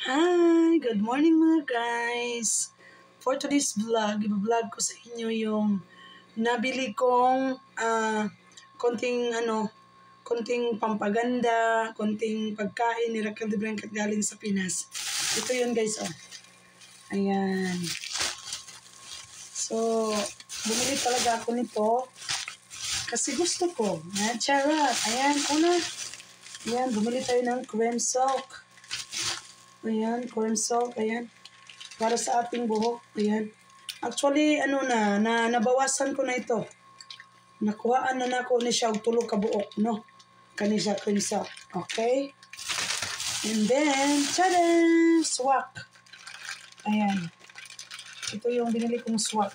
Hi! Good morning mga guys! For today's vlog, i-vlog ko sa inyo yung nabili kong konting pampaganda, konting pagkain ni Raquel de Brancat galing sa Pinas. Ito yun guys, oh. Ayan. So, bumili talaga ako nito kasi gusto ko. Charot! Ayan, una. Ayan, bumili tayo ng cream silk. Ayan, corn silk, ayan. Para sa ating buhok, ayan. Actually, nabawasan ko na ito. Nakuhaan na ako ni siya og tulo ka buok, no? Kani siya cream silk, okay? And then, tada! Swak. Ayan. Ito yung binili kong swak.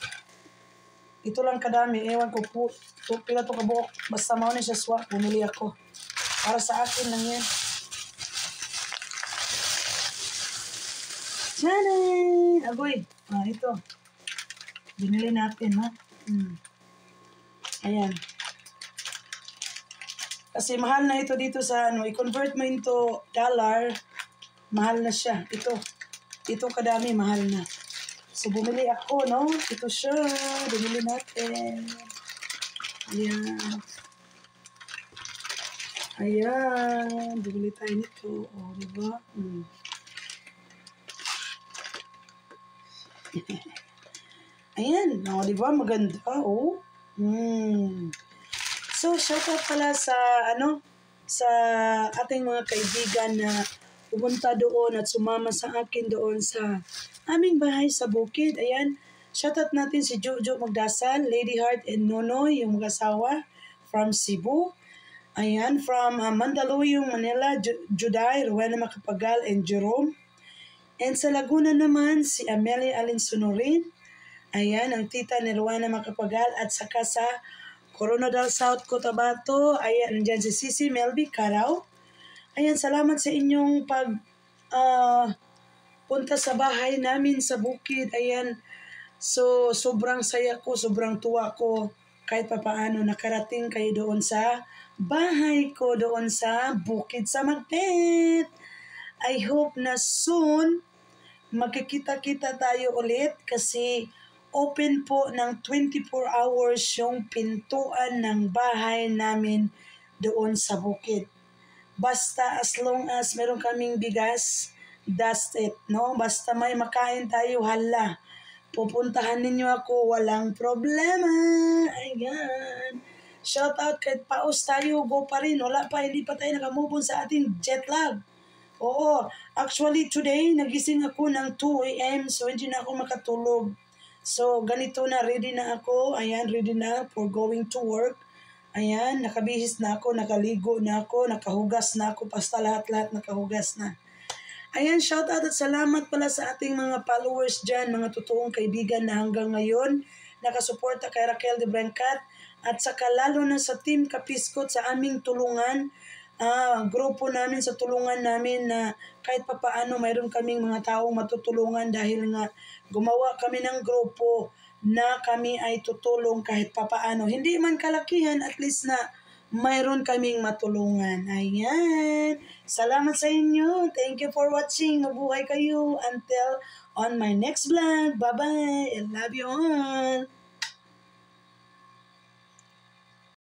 Ito lang kadami, ewan ko po. Pila to ka buok. Basta mao na siya swak, bumili ako. Para sa akin lang yan. Tada! Agoy. Ito. Binili natin, ha? Ayan. Kasi mahal na ito dito sa i-convert mo into dollar, mahal na siya. Ito kadami, mahal na. So, bumili ako, no? Ito siya. Bumili natin. Ayan. Ayan. Bumili tayo nito. O, diba? Ayan, diba? Maganda, oh. So, shoutout pala sa ating mga kaibigan na pumunta doon at sumama sa akin doon sa aming bahay sa bukid. Ayan, shoutout natin si Jojo Magdasal, Lady Heart and Nonoy, yung mag-asawa from Cebu. Ayan, from Mandaluyong, Manila, Juday, Rowena Macapagal, and Jerome. And sa Laguna naman, si Amelia Alinsunurin. Ayan, ang tita ni Rowena Macapagal. At saka sa Coronadal South, Cotabato. Ayan, nandyan si Sisi Melby Caraw. Ayan, salamat sa inyong punta sa bahay namin sa bukid. Ayan, so sobrang saya ko, sobrang tuwa ko. Kahit papaano nakarating kayo doon sa bahay ko, doon sa bukid sa Magpet. I hope na soon magkikita-kita tayo ulit kasi open po ng 24 hours yung pintuan ng bahay namin doon sa bukid. Basta as long as meron kaming bigas, that's it, no? Basta may makain tayo, hala. Pupuntahan ninyo ako, walang problema. Ayan. Shout out kahit paus tayo, go pa rin. Wala pa, hindi pa tayo nakamove on sa ating jet lag. Oo, actually today, nagising ako ng 2 a.m. so hindi na ako makatulog. So, ganito na, ready na ako. Ayan, ready na for going to work. Ayan, nakabihis na ako, nakaligo na ako, nakahugas na ako, basta lahat-lahat nakahugas na. Ayan, shout out at salamat pala sa ating mga followers dyan, mga totoong kaibigan na hanggang ngayon nakasuporta kay Raquel de Brancat at saka lalo na sa Team Kapiskot sa aming tulungan. Grupo namin sa tulungan namin na kahit papaano mayroon kaming mga taong matutulungan dahil nga gumawa kami ng grupo na kami ay tutulong kahit papaano. Hindi man kalakihan, at least na mayroon kaming matulungan. Ayan. Salamat sa inyo. Thank you for watching. Mabuhay kayo until on my next vlog. Bye-bye. I love you all.